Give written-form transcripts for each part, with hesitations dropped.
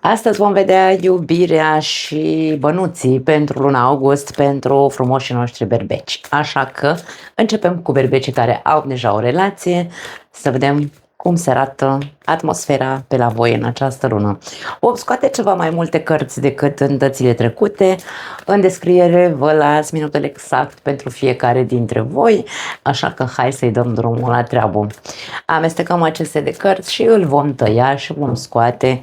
Astăzi vom vedea iubirea și bănuții pentru luna august pentru frumoșii noștri berbeci. Așa că începem cu berbecii care au deja o relație, să vedem cum se arată atmosfera pe la voi în această lună. Vom scoate ceva mai multe cărți decât în dățile trecute. În descriere vă las minutul exact pentru fiecare dintre voi, așa că hai să-i dăm drumul la treabă. Amestecăm aceste de cărți și îl vom tăia și vom scoate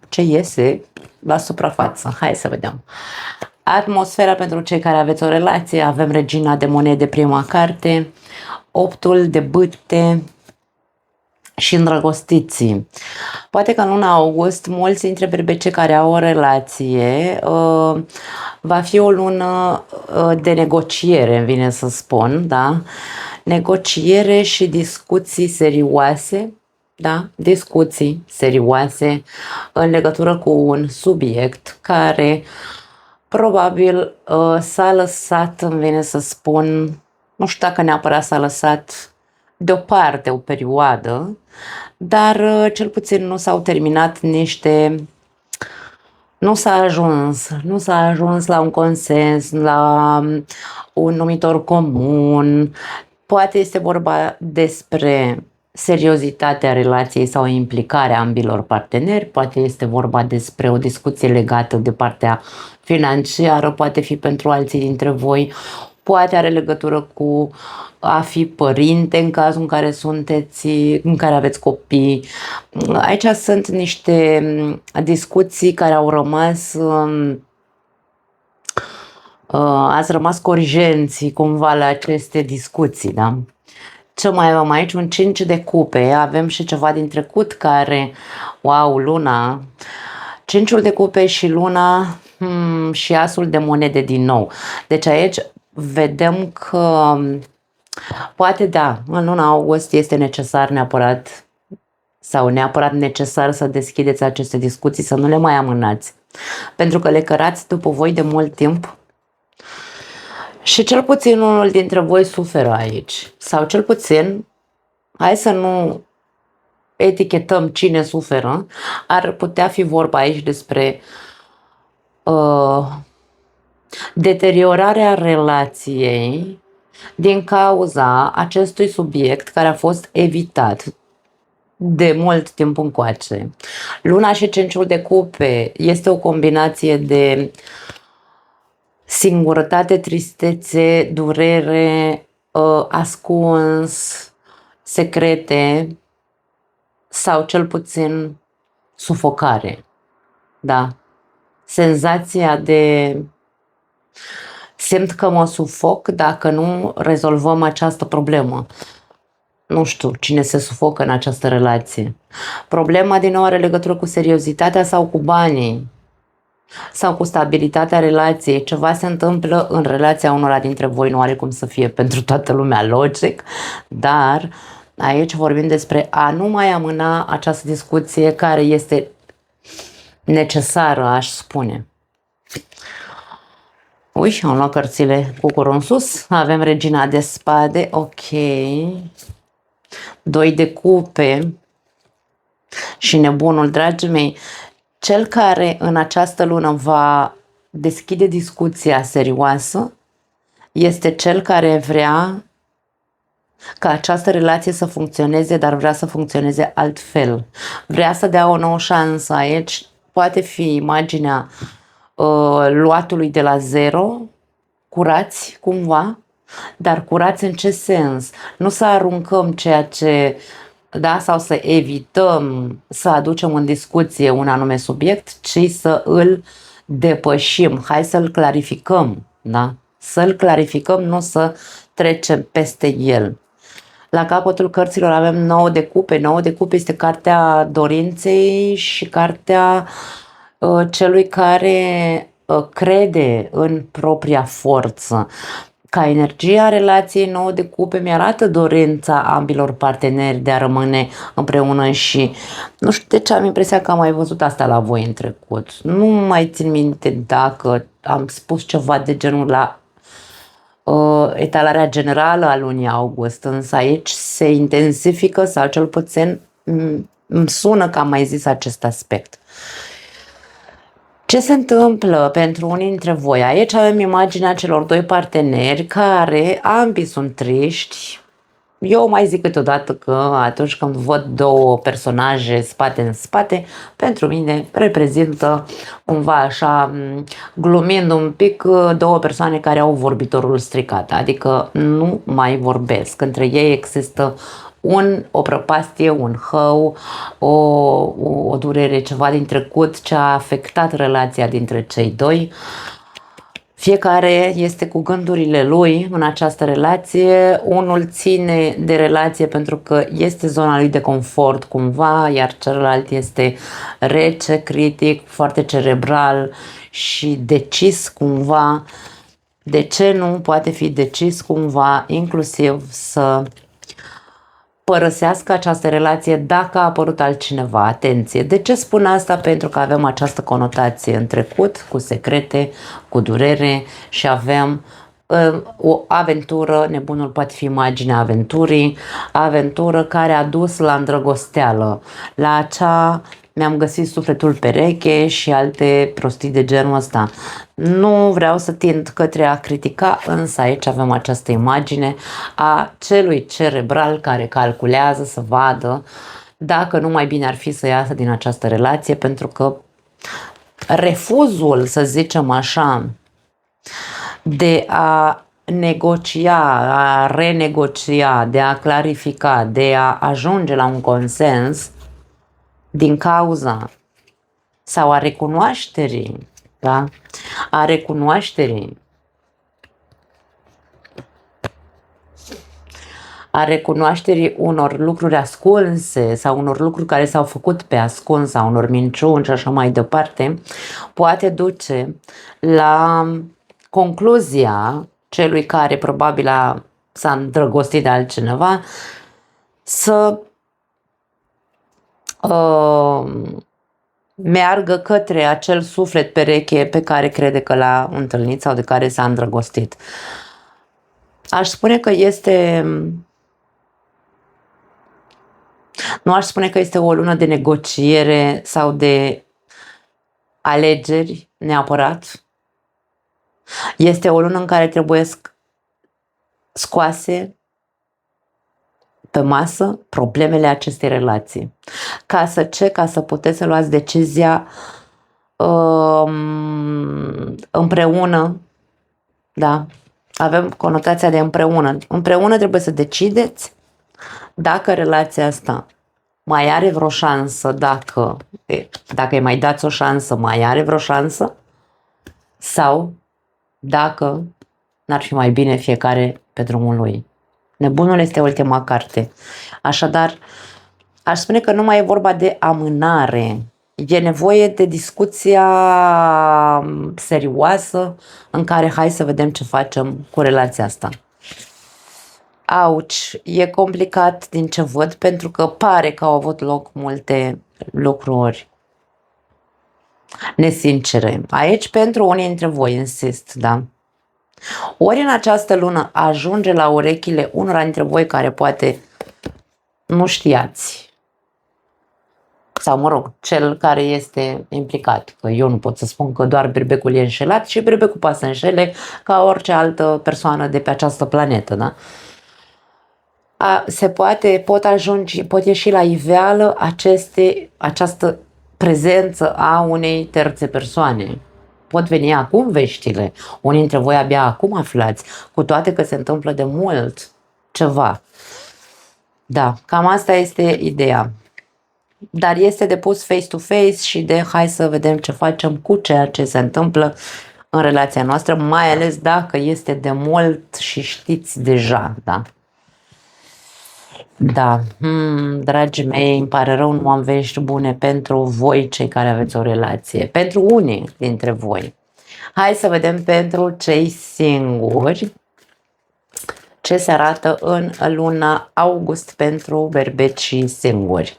ce iese la suprafață. Hai să vedem. Atmosfera pentru cei care aveți o relație. Avem Regina de monede, prima carte, optul de bâte și îndrăgostiții. Poate că în luna august mulți dintre berbece care au o relație va fi o lună de negociere, îmi vine să spun, da? Negociere și discuții serioase, da? Discuții serioase în legătură cu un subiect care probabil s-a lăsat, îmi vine să spun, nu știu dacă neapărat s-a lăsat deoparte o perioadă, dar cel puțin nu s-au terminat nu s-a ajuns la un consens, la un numitor comun. Poate este vorba despre seriozitatea relației sau implicarea ambilor parteneri, poate este vorba despre o discuție legată de partea financiară, poate fi pentru alții dintre voi, poate are legătură cu a fi părinte în cazul în care aveți copii. Aici sunt niște discuții care au rămas, ați rămas corigenții cumva la aceste discuții, da? Ce mai avem aici? Un 5 de cupe. Avem și ceva din trecut care, wow, luna, 5-ul de cupe și luna și asul de monede din nou. Deci aici vedem că poate da, în luna august este necesar neapărat necesar să deschideți aceste discuții, să nu le mai amânați, pentru că le cărați după voi de mult timp și cel puțin unul dintre voi suferă aici, sau cel puțin, hai să nu etichetăm cine suferă, ar putea fi vorba aici despre deteriorarea relației din cauza acestui subiect care a fost evitat de mult timp încoace. Luna și 5-ul de cupe este o combinație de singurătate, tristețe, durere, ascuns, secrete sau cel puțin sufocare. Da? Senzația de simt că mă sufoc dacă nu rezolvăm această problemă. Nu știu cine se sufocă în această relație. Problema din nou are legătură cu seriozitatea sau cu banii sau cu stabilitatea relației. Ceva se întâmplă în relația unora dintre voi, nu are cum să fie pentru toată lumea, logic, dar aici vorbim despre a nu mai amâna această discuție care este necesară, aș spune. Ui, am luat cărțile cu curul în sus. Avem Regina de spade, ok. 2 de cupe și nebunul, dragii mei. Cel care în această lună va deschide discuția serioasă este cel care vrea ca această relație să funcționeze, dar vrea să funcționeze altfel. Vrea să dea o nouă șansă aici. Poate fi imaginea luatului de la zero, curați cumva, dar curați în ce sens? Nu să aruncăm ceea ce, da, sau să evităm să aducem în discuție un anume subiect, ci să îl depășim. Hai să-l clarificăm, da? Să-l clarificăm, nu să trecem peste el. La capătul cărților avem 9 de cupe. 9 de cupe este cartea dorinței și cartea celui care crede în propria forță. Ca energia relației, 9 de cupe mi-arată dorința ambilor parteneri de a rămâne împreună și nu știu de ce am impresia că am mai văzut asta la voi în trecut. Nu mai țin minte dacă am spus ceva de genul la etalarea generală a lunii august, însă aici se intensifică sau cel puțin Îmi sună că am mai zis acest aspect. Ce se întâmplă pentru unii dintre voi? Aici avem imaginea celor doi parteneri care ambii sunt triști. Eu mai zic câteodată că atunci când văd două personaje spate în spate, pentru mine reprezintă cumva așa, glumind un pic, două persoane care au vorbitorul stricat, adică nu mai vorbesc. Între ei există o prăpastie, un hău, o durere, ceva din trecut ce a afectat relația dintre cei doi. Fiecare este cu gândurile lui în această relație, unul ține de relație pentru că este zona lui de confort cumva, iar celălalt este rece, critic, foarte cerebral și decis cumva. De ce nu poate fi decis cumva, inclusiv să părăsească această relație dacă a apărut altcineva. Atenție! De ce spun asta? Pentru că avem această conotație în trecut, cu secrete, cu durere și avem o aventură, nebunul poate fi imaginea aventurii, aventură care a dus la îndrăgosteală, la acea mi-am găsit sufletul pereche și alte prostii de genul ăsta. Nu vreau să tind către a critica, însă aici avem această imagine a celui cerebral care calculează să vadă dacă nu mai bine ar fi să iasă din această relație, pentru că refuzul, să zicem așa, de a negocia, a renegocia, de a clarifica, de a ajunge la un consens din cauza sau a recunoașterii, da? A recunoașterii unor lucruri ascunse sau unor lucruri care s-au făcut pe ascuns sau unor minciuni și așa mai departe, poate duce la concluzia celui care probabil s-a îndrăgostit de altcineva să meargă către acel suflet pereche pe care crede că l-a întâlnit sau de care s-a îndrăgostit. Aș spune că nu aș spune că este o lună de negociere sau de alegeri neapărat. Este o lună în care trebuie scoase pe masă problemele acestei relații. Ca să puteți să luați decizia împreună, da? Avem conotația de împreună. Împreună trebuie să decideți dacă relația asta mai are vreo șansă, dacă îi mai dați o șansă, mai are vreo șansă, sau dacă n-ar fi mai bine fiecare pe drumul lui. Nebunul este ultima carte. Așadar, aș spune că nu mai e vorba de amânare. E nevoie de discuția serioasă în care hai să vedem ce facem cu relația asta. Auci, e complicat din ce văd, pentru că pare că au avut loc multe lucruri nesincere. Aici pentru unii dintre voi, insist, da? Ori în această lună ajunge la urechile unora dintre voi care poate nu știați, sau mă rog, cel care este implicat, că eu nu pot să spun că doar berbecul e înșelat, și berbecul poate să înșele ca orice altă persoană de pe această planetă, da? Pot ieși la iveală această prezență a unei terțe persoane. Pot veni acum veștile, unii dintre voi abia acum aflați, cu toate că se întâmplă de mult ceva. Da, cam asta este ideea. Dar este de pus face-to-face și de hai să vedem ce facem cu ceea ce se întâmplă în relația noastră, mai ales dacă este de mult și știți deja, da? Da, dragii mei, îmi pare rău, nu am vești bune pentru voi, cei care aveți o relație, pentru unii dintre voi. Hai să vedem pentru cei singuri ce se arată în luna august pentru berbecii singuri.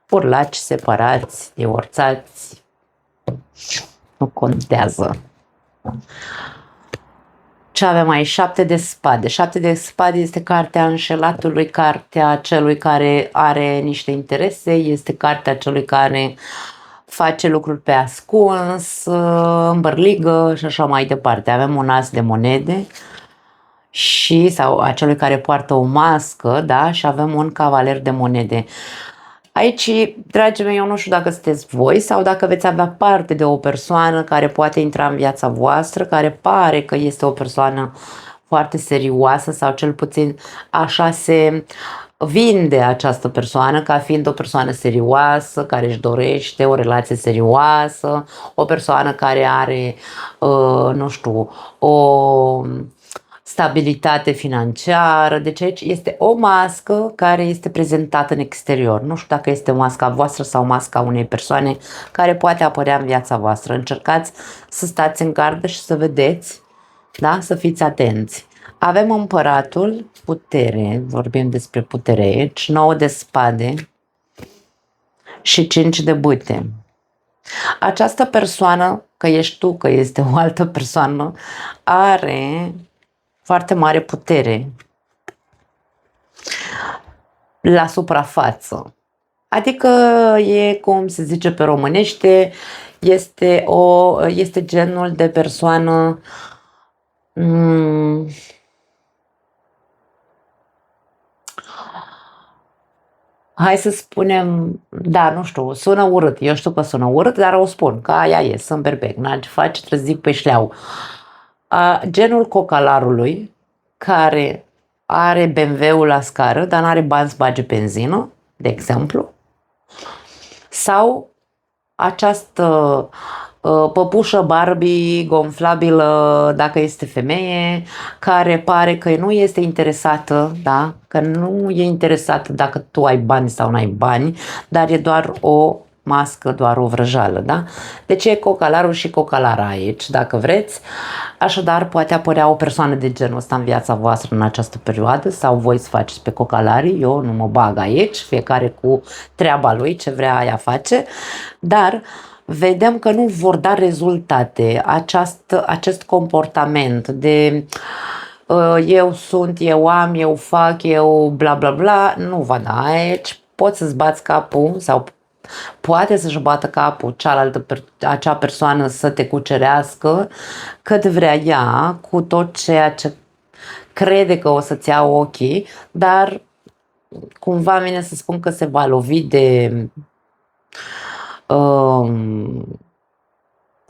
Urlaci, separați, divorțați, nu contează. Ce avem aici? 7 de spade. 7 de spade este cartea înșelatului, cartea celui care are niște interese, este cartea celui care face lucruri pe ascuns, în bărligă și așa mai departe. Avem un as de monede și sau a celui care poartă o mască, da? Și avem un cavaler de monede. Aici, dragii mei, eu nu știu dacă sunteți voi sau dacă veți avea parte de o persoană care poate intra în viața voastră, care pare că este o persoană foarte serioasă sau cel puțin așa se vinde această persoană ca fiind o persoană serioasă, care își dorește o relație serioasă, o persoană care are, nu știu, o stabilitate financiară. Deci aici este o mască care este prezentată în exterior. Nu știu dacă este masca voastră sau masca unei persoane care poate apărea în viața voastră. Încercați să stați în gardă și să vedeți, da? Să fiți atenți. Avem împăratul, putere, vorbim despre putere aici, 9 de spade și 5 de bâte. Această persoană, că ești tu, că este o altă persoană, are foarte mare putere la suprafață. Adică e, cum se zice pe românește, este genul de persoană hai să spunem, da, nu știu, sună urât, eu știu că sună urât, dar o spun, că aia e, sunt berbec, n-am ce face, trebuie să zic pe șleau. Genul cocalarului, care are BMW-ul la scară, dar n-are bani să bage benzină, de exemplu, sau această păpușă Barbie gonflabilă, dacă este femeie, care pare că nu este interesată, da? Că nu e interesată dacă tu ai bani sau nu ai bani, dar e doar o mască, doar o vrăjală, da? Deci e cocalarul și cocalara aici, dacă vreți. Așadar, poate apărea o persoană de genul ăsta în viața voastră în această perioadă sau voi să faceți pe cocalarii, eu nu mă bag aici, fiecare cu treaba lui, ce vrea aia face, dar vedem că nu vor da rezultate acest comportament de eu sunt, eu am, eu fac, eu bla bla bla, nu va da aici. Poți să-ți bați capul sau poate să-și bată capul acea persoană să te cucerească cât vrea ea cu tot ceea ce crede că o să-ți ia ochii, dar cumva vine să spun că se va lovi de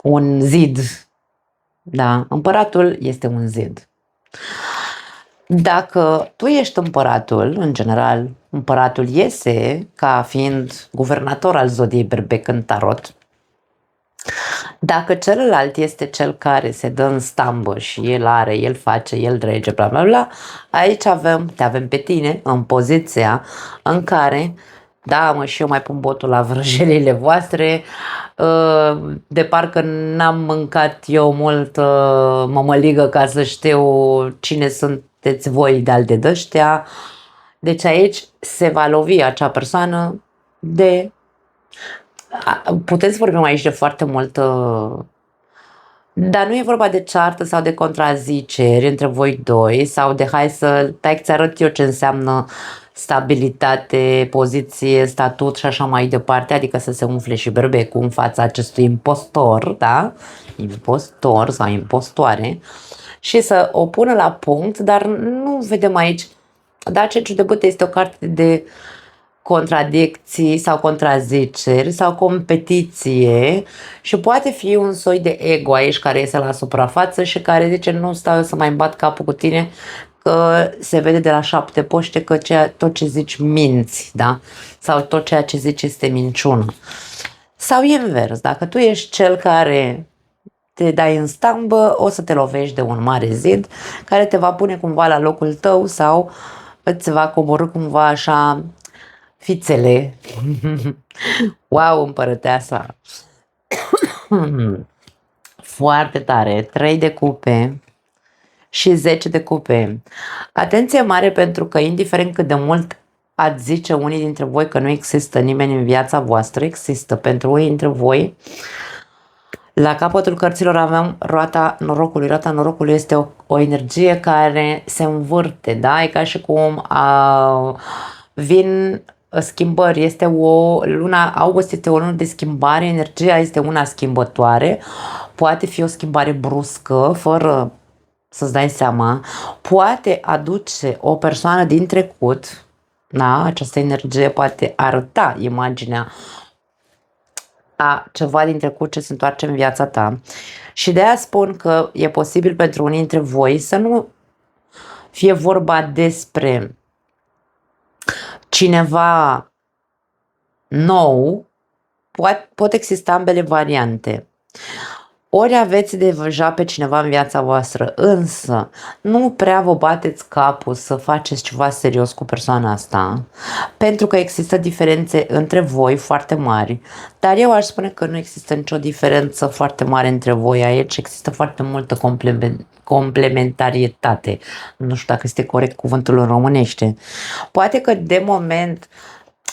un zid. Da, împăratul este un zid. Dacă tu ești împăratul, în general, împăratul iese ca fiind guvernator al zodiei berbec în tarot. Dacă celălalt este cel care se dă în stambă și el are, el face, el drege, bla bla bla, aici te avem pe tine în poziția în care, da, mă, și eu mai pun botul la vrăjelile voastre, de parcă n-am mâncat eu mult mămăligă ca să știu cine sunteți voi de dăștia. Deci aici se va lovi acea persoană de... Puteți vorbi aici de foarte mult, dar nu e vorba de ceartă sau de contraziceri între voi doi sau de hai să ți arăt eu ce înseamnă stabilitate, poziție, statut și așa mai departe, adică să se umfle și berbecul în fața acestui impostor, da? Impostor sau impostoare și să o pună la punct, dar nu vedem aici. Da, Ceciu de Bâte este o carte de contradicții sau contraziceri sau competiție și poate fi un soi de ego aici care iese la suprafață și care zice nu stau să mai bat capul cu tine că se vede de la 7 poște că tot ce zici minți, da? Sau tot ceea ce zici este minciună. Sau invers, dacă tu ești cel care te dai în stambă, o să te lovești de un mare zid care te va pune cumva la locul tău sau îți va coborî cumva așa fițele. Wow, împărăteasa! Foarte tare! 3 de cupe și 10 de cupe. Atenție mare pentru că indiferent cât de mult ați zice unii dintre voi că nu există nimeni în viața voastră, există pentru unii dintre voi. La capătul cărților avem roata norocului. Roata norocului este o energie care se învârte, da? E ca și cum vin schimbări. Este luna august este o lună de schimbare, energia este una schimbătoare. Poate fi o schimbare bruscă, fără să-ți dai seama. Poate aduce o persoană din trecut, da? Această energie poate arăta imaginea a ceva din trecut ce se întoarce în viața ta. Și de aia spun că e posibil pentru unii dintre voi să nu fie vorba despre cineva nou, pot exista ambele variante. Ori aveți deja pe cineva în viața voastră, însă nu prea vă bateți capul să faceți ceva serios cu persoana asta, pentru că există diferențe între voi foarte mari, dar eu aș spune că nu există nicio diferență foarte mare între voi aici, există foarte multă complementarietate. Nu știu dacă este corect cuvântul în românește. Poate că de moment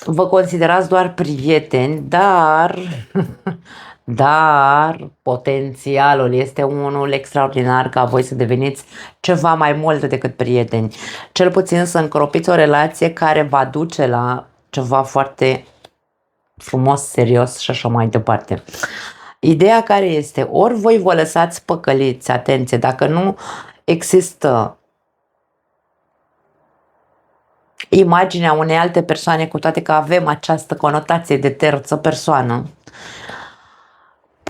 vă considerați doar prieteni, dar potențialul este unul extraordinar ca voi să deveniți ceva mai mult decât prieteni. Cel puțin să încropiți o relație care va duce la ceva foarte frumos, serios și așa mai departe. Ideea care este, ori voi vă lăsați păcăliți, atenție, dacă nu există imaginea unei alte persoane, cu toate că avem această conotație de terță persoană,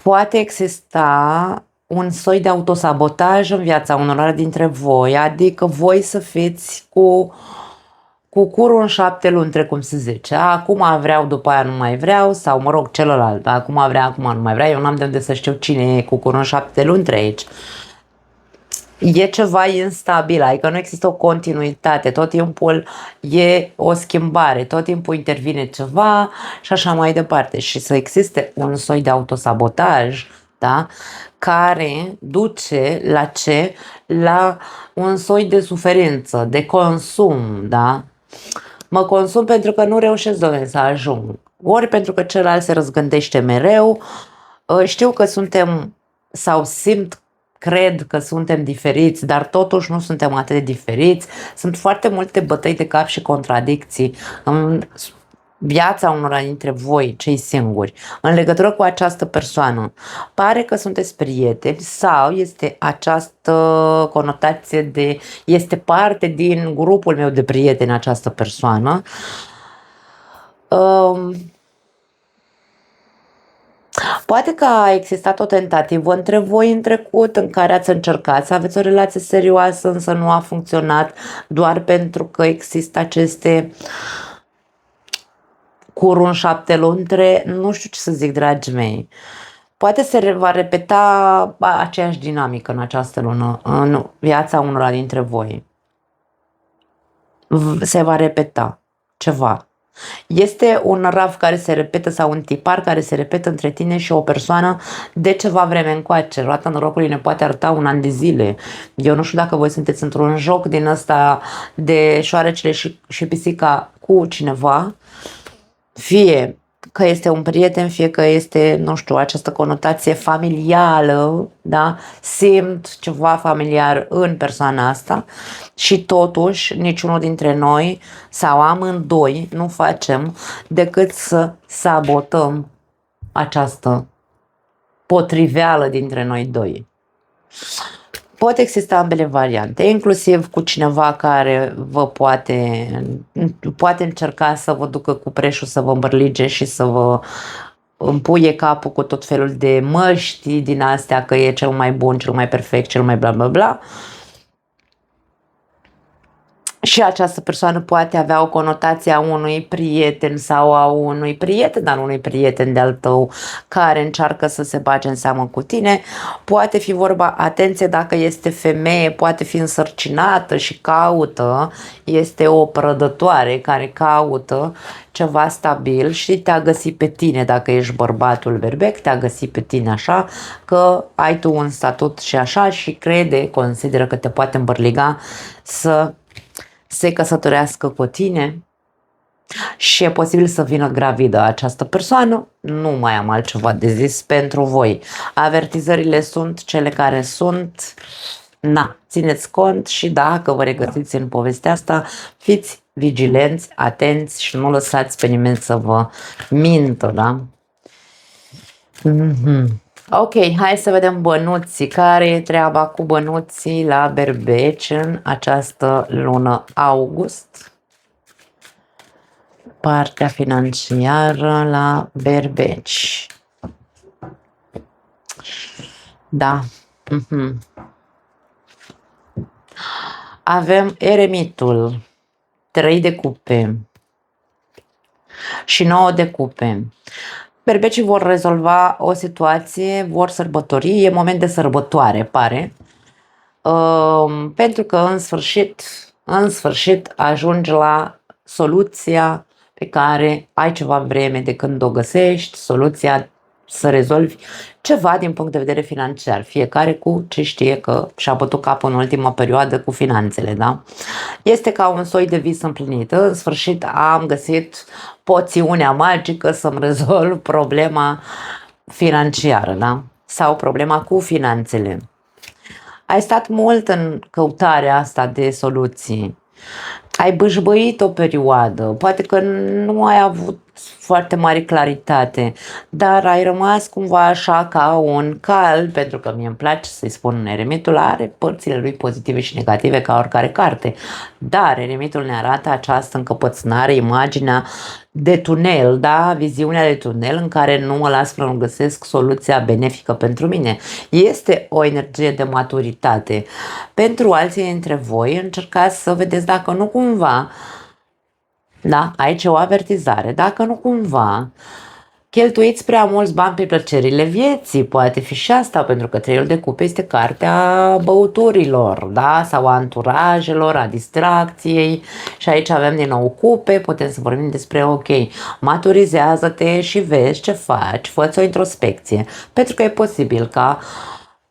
poate exista un soi de autosabotaj în viața unora dintre voi, adică voi să fiți cu curul în 7 luni, cum se zice. Acum vreau, după aia nu mai vreau, sau mă rog celălalt, acum vrea, acum nu mai vrea, eu n-am de unde să știu cine e cu curul în 7 luni aici. E ceva instabil, adică nu există o continuitate, tot timpul e o schimbare, tot timpul intervine ceva și așa mai departe. Și să existe un soi de autosabotaj, da? Care duce la ce? La un soi de suferință, de consum, da? Mă consum pentru că nu reușesc, doamne, să ajung. Ori pentru că celălalt se răzgândește mereu, știu că suntem sau cred că suntem diferiți, dar totuși nu suntem atât de diferiți. Sunt foarte multe bătăi de cap și contradicții în viața unora dintre voi, cei singuri, în legătură cu această persoană. Pare că sunteți prieteni sau este această conotație de este parte din grupul meu de prieteni această persoană. Poate că a existat o tentativă între voi în trecut în care ați încercat să aveți o relație serioasă, însă nu a funcționat doar pentru că există aceste curul în 7 luni, nu știu ce să zic, dragii mei. Poate se va repeta aceeași dinamică în această lună, în viața unora dintre voi. Se va repeta ceva. Este un raf care se repetă sau un tipar care se repetă între tine și o persoană de ceva vreme încoace. Roata norocului ne poate arăta un an de zile. Eu nu știu dacă voi sunteți într-un joc din ăsta de șoarecele și pisica cu cineva, fie că este un prieten, fie că este, nu știu, această conotație familială, da? Simt ceva familiar în persoana asta și totuși niciunul dintre noi sau amândoi nu facem decât să sabotăm această potriveală dintre noi doi. Pot exista ambele variante, inclusiv cu cineva care vă poate încerca să vă ducă cu preșul, să vă îmbărlige și să vă împuie capul cu tot felul de măști din astea că e cel mai bun, cel mai perfect, cel mai bla bla bla. Și această persoană poate avea o conotație a unui prieten sau a unui prieten, dar unui prieten de-al tău care încearcă să se bage în seamă cu tine. Poate fi vorba, atenție, dacă este femeie, poate fi însărcinată și caută, este o prădătoare care caută ceva stabil și te-a găsit pe tine, dacă ești bărbatul berbec, te-a găsit pe tine așa că ai tu un statut și așa și consideră că te poate îmbărliga să se căsătorească cu tine. și e posibil să vină gravidă această persoană. Nu mai am altceva de zis pentru voi. Avertizările sunt cele care sunt. Na, țineți cont și dacă vă regăsiți în povestea asta, fiți vigilenți, atenți și nu lăsați pe nimeni să vă mintă, da? Ok, hai să vedem bănuții. Care e treaba cu bănuții la berbeci în această lună august? Partea financiară la berbeci. Da. Avem eremitul, 3 de cupe și 9 de cupe. Berbecii vor rezolva o situație, vor sărbători, e moment de sărbătoare, pare. Pentru că în sfârșit ajungi la soluția pe care ai ceva vreme de când o găsești, soluția să rezolvi ceva din punct de vedere financiar, fiecare cu ce știe că și-a bătut capul în ultima perioadă cu finanțele, da? Este ca un soi de vis împlinit. În sfârșit am găsit poțiunea magică să-mi rezolv problema financiară, da? Sau problema cu finanțele. Ai stat mult în căutarea asta de soluții. Ai bâșbăit o perioadă, poate că nu ai avut foarte mare claritate, dar ai rămas cumva așa ca un cal, pentru că mie îmi place să-i spun, eremitul are părțile lui pozitive și negative ca oricare carte, dar eremitul ne arată această încăpățânare, imaginea de tunel, da? Viziunea de tunel în care nu mă las până nu găsesc soluția benefică pentru mine. Este o energie de maturitate. Pentru alții dintre voi încercați să vedeți dacă nu cumva, da, aici e o avertizare, dacă nu cumva cheltuiți prea mulți bani pe plăcerile vieții, poate fi și asta, pentru că treiul de cupe este cartea băuturilor, da? Sau a anturajelor, a distracției și aici avem din nou cupe, putem să vorbim despre, ok, maturizează-te și vezi ce faci, fă-ți o introspecție, pentru că e posibil ca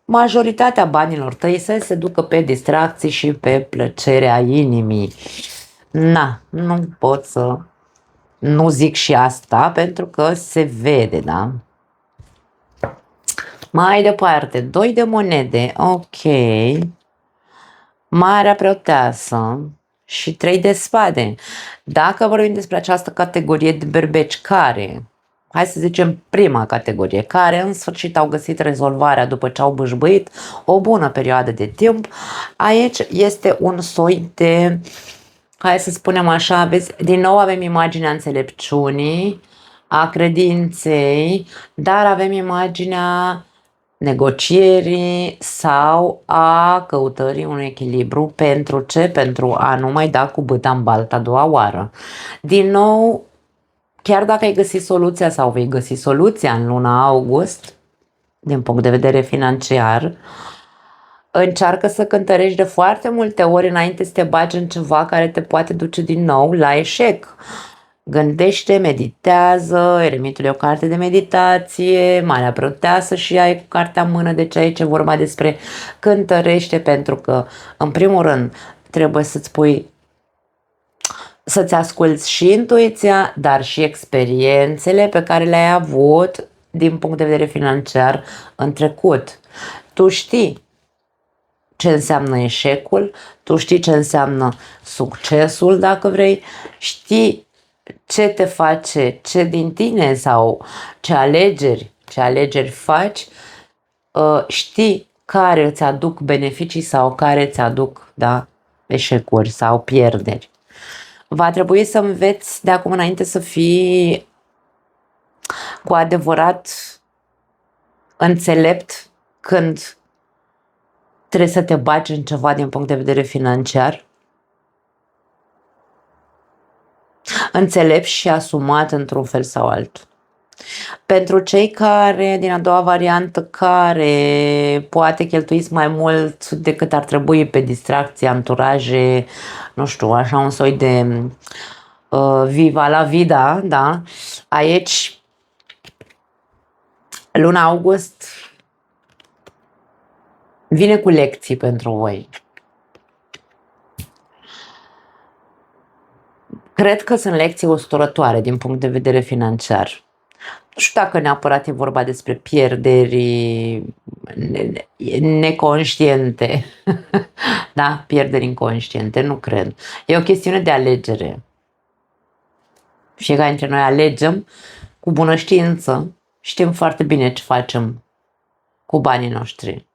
majoritatea banilor tăi să se ducă pe distracții și pe plăcerea inimii. Na, nu pot să nu zic și asta pentru că se vede, da? Mai departe, 2 de monede, ok. Marea preoteasă și 3 de spade. Dacă vorbim despre această categorie de berbeci care, hai să zicem prima categorie, care în sfârșit au găsit rezolvarea după ce au bâșbâit o bună perioadă de timp, aici este un soi de, hai să spunem așa, vezi, din nou avem imaginea înțelepciunii, a credinței, dar avem imaginea negocierii sau a căutării unui echilibru. Pentru ce? Pentru a nu mai da cu bâta în baltă a doua oară. Din nou, chiar dacă ai găsit soluția sau vei găsi soluția în luna august, din punct de vedere financiar, încearcă să cântărești de foarte multe ori înainte să te bagi în ceva care te poate duce din nou la eșec. Gândește, meditează, eremitul e o carte de meditație, Marea Preoteasă și ai cu cartea în mână, deci aici e vorba despre cântărește, pentru că în primul rând trebuie să-ți pui, să-ți asculți și intuiția, dar și experiențele pe care le-ai avut din punct de vedere financiar în trecut. Tu știi ce înseamnă eșecul, tu știi ce înseamnă succesul, dacă vrei, știi ce te face, ce din tine sau ce alegeri faci, știi care îți aduc beneficii sau care îți aduc, da, eșecuri sau pierderi. Va trebui să înveți de acum înainte să fii cu adevărat înțelept când trebuie să te bagi în ceva din punct de vedere financiar. Înțelept și asumat într-un fel sau altul. Pentru cei care, din a doua variantă, care poate cheltuiți mai mult decât ar trebui pe distracție, anturaje, nu știu, așa un soi de viva la vida, da? Aici, luna august vine cu lecții pentru voi. Cred că sunt lecții usturătoare din punct de vedere financiar. Nu știu dacă neapărat e vorba despre pierderi neconștiente. Da? Pierderi inconștiente, nu cred. E o chestiune de alegere. Fiecare dintre noi alegem cu bună știință. Știm foarte bine ce facem cu banii noștri.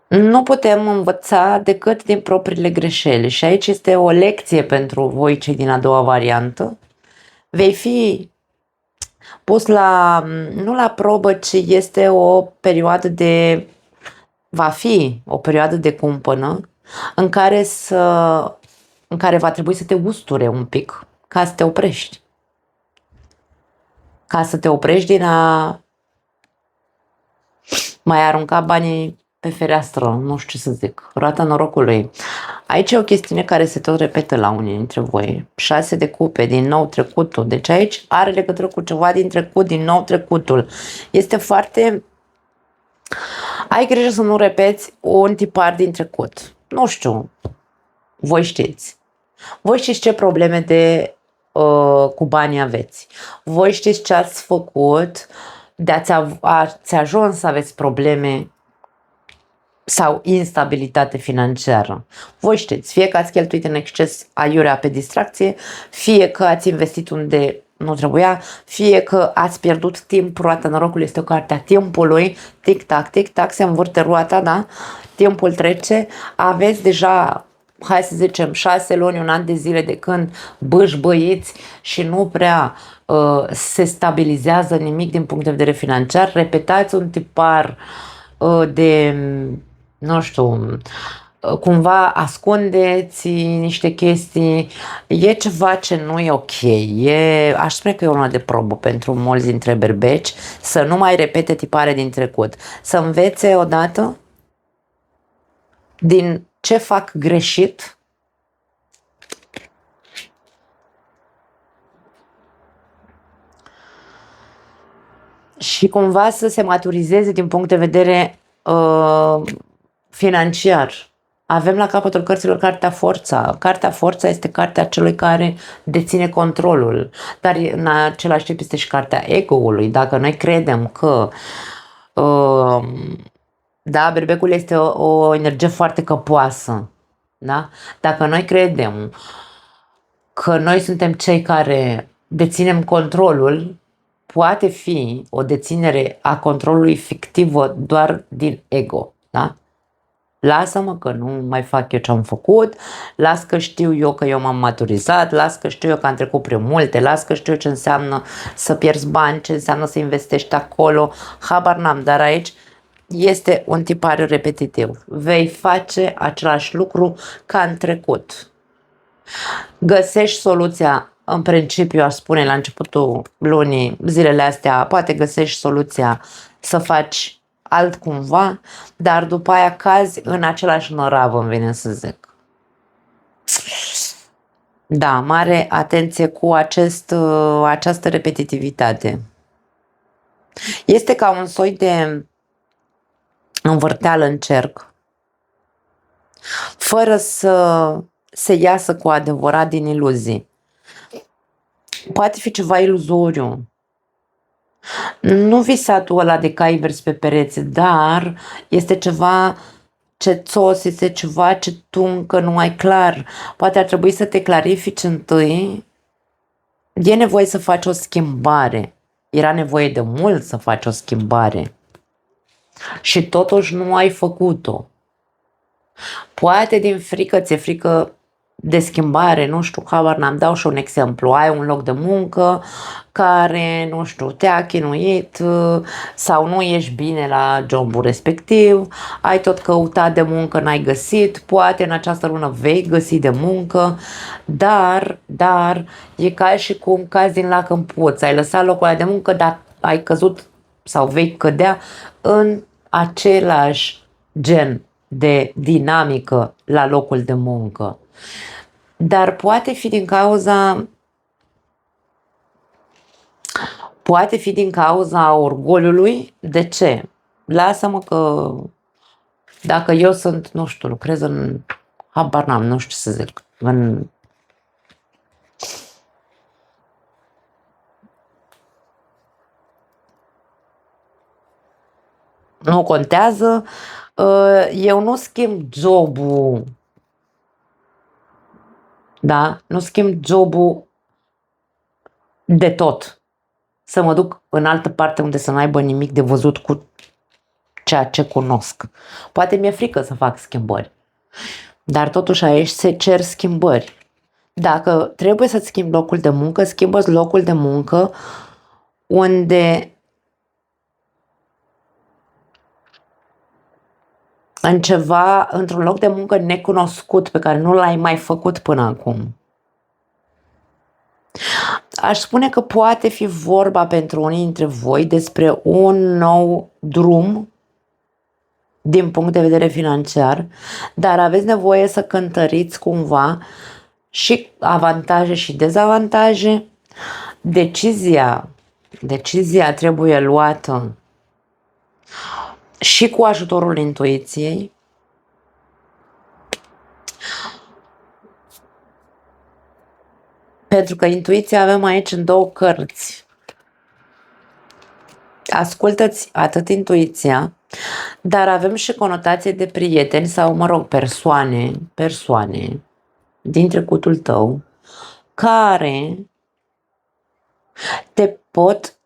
Nu putem învăța decât din propriile greșeli și aici este o lecție pentru voi cei din a doua variantă. Vei fi pus nu la probă, ci este o perioadă va fi o perioadă de cumpănă în care va trebui să te usture un pic ca să te oprești. Ca să te oprești din a mai arunca banii pe fereastră, nu știu ce să zic, roata norocului. Aici e o chestiune care se tot repetă la unii dintre voi. 6 de cupe, din nou trecutul. Deci aici are legătură cu ceva din trecut, din nou trecutul. Este foarte... Ai grijă să nu repeți un tipar din trecut. Nu știu, voi știți. Voi știți ce probleme cu banii aveți. Voi știți ce ați făcut de ați ajuns să aveți probleme sau instabilitate financiară. Voi știți, fie că ați cheltuit în exces aiurea pe distracție, fie că ați investit unde nu trebuia, fie că ați pierdut timp. Roata norocului este o carte a timpului, tic-tac, tic-tac, se învârte roata, da? Timpul trece, aveți deja, hai să zicem, 6 luni, un an de zile de când băiți și nu prea se stabilizează nimic din punct de vedere financiar. Repetați un tipar de, nu știu, cumva ascundeți niște chestii, e ceva ce nu e ok, aș spune că e una de probă pentru mulți dintre berbeci, să nu mai repete tipare din trecut, să învețe odată din ce fac greșit și cumva să se maturizeze din punct de vedere financiar. Avem la capătul cărților Cartea Forța. Cartea Forța este cartea celui care deține controlul, dar în același timp este și cartea ego-ului. Dacă noi credem că da, berbecul este o energie foarte căpoasă, da? Dacă noi credem că noi suntem cei care deținem controlul, poate fi o deținere a controlului fictivă doar din ego, da? Lasă-mă că nu mai fac eu ce am făcut, las că știu eu că eu m-am maturizat, las că știu eu că am trecut prea multe, las că știu eu ce înseamnă să pierzi bani, ce înseamnă să investești acolo, habar n-am, dar aici este un tipar repetitiv. Vei face același lucru ca în trecut. Găsești soluția, în principiu aș spune la începutul lunii, zilele astea, poate găsești soluția să faci altcumva, dar după aia cazi în același nărav, îmi vine să zic. Da, mare atenție cu această repetitivitate. Este ca un soi de învârteală în cerc, fără să se iasă cu adevărat din iluzii. Poate fi ceva iluzoriu. Nu visatul ăla de cai verzi pe pereți, dar este ceva cețos, este ceva ce tu încă nu ai clar. Poate ar trebui să te clarifici întâi. E nevoie să faci o schimbare. Era nevoie de mult să faci o schimbare. Și totuși nu ai făcut-o. Poate din frică, ți-e frică de schimbare, nu știu, habar n-am, dau și un exemplu. Ai un loc de muncă care, nu știu, te-a chinuit sau nu ești bine la jobul respectiv, ai tot căutat de muncă, n-ai găsit, poate în această lună vei găsi de muncă, dar e ca și cum cazi din lac în puț, ai lăsat locul ăla de muncă, dar ai căzut sau vei cădea în același gen de dinamică la locul de muncă. Dar poate fi din cauza orgoliului. De ce? Lasă-mă că dacă eu sunt, nu știu, lucrez în habar n-am, nu știu să zic. Nu contează. Eu nu schimb jobul. Da? Nu schimb jobul de tot. Să mă duc în altă parte unde să n-aibă nimic de văzut cu ceea ce cunosc. Poate mi-e frică să fac schimbări. Dar totuși aici se cer schimbări. Dacă trebuie să-ți schimbi locul de muncă, schimbă-ți locul de muncă unde într-un loc de muncă necunoscut pe care nu l-ai mai făcut până acum. Aș spune că poate fi vorba pentru unii dintre voi despre un nou drum din punct de vedere financiar, dar aveți nevoie să cântăriți cumva și avantaje și dezavantaje. Decizia trebuie luată și cu ajutorul intuiției. Pentru că intuiția avem aici în două cărți. Ascultă-ți atât intuiția, dar avem și conotație de prieteni sau, mă rog, persoane din trecutul tău care te pot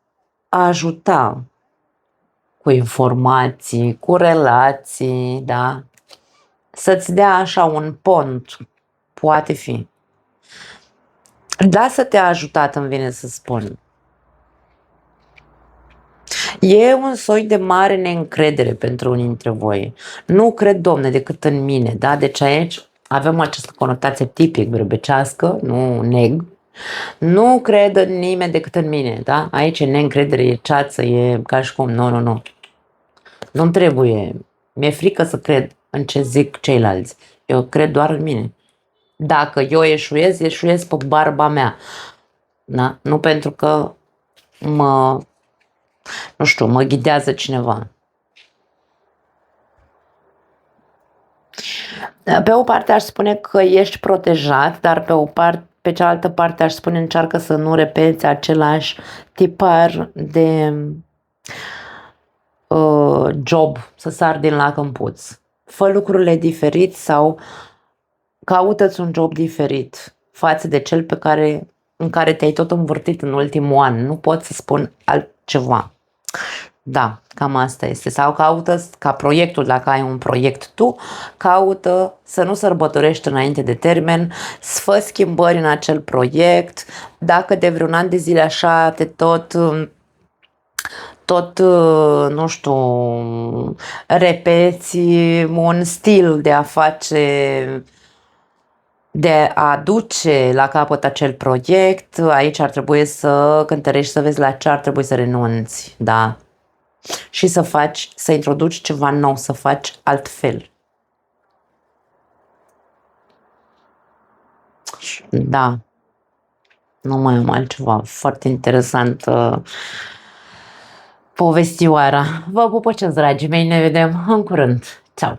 ajuta cu informații, cu relații, da? Să-ți dea așa un pont, poate fi. Lasă-te ajutat, îmi vine să spun. E un soi de mare neîncredere pentru unii dintre voi. Nu cred, Domne, decât în mine, da? Deci aici avem această conotație tipic berbecească, nu neg. Nu cred în nimeni decât în mine, da? Aici e neîncredere, e ceață, e ca și cum, nu. Nu-mi trebuie. Mi-e frică să cred în ce zic ceilalți. Eu cred doar în mine. Dacă eu eșuez pe barba mea. Da? Nu pentru că mă ghidează cineva. Pe o parte aș spune că ești protejat, dar pe cealaltă parte aș spune încearcă să nu repeți același tipar de job, să sari din lac în puț. Fă lucrurile diferit sau caută-ți un job diferit față de cel în care te-ai tot învârtit în ultimul an. Nu pot să spun altceva. Da, cam asta este. Sau caută ca proiectul, dacă ai un proiect tu, caută să nu sărbătorești înainte de termen, fă schimbări în acel proiect. Dacă de vreun an de zile așa te tot nu știu, repeți un stil de a face, de a duce la capăt acel proiect, aici ar trebui să cântărești, să vezi la ce ar trebui să renunți, da? Și să introduci ceva nou, să faci altfel. Da. Nu mai am altceva. Foarte interesant povestioara. Vă pupăcesc, dragii mei, ne vedem în curând. Ceau!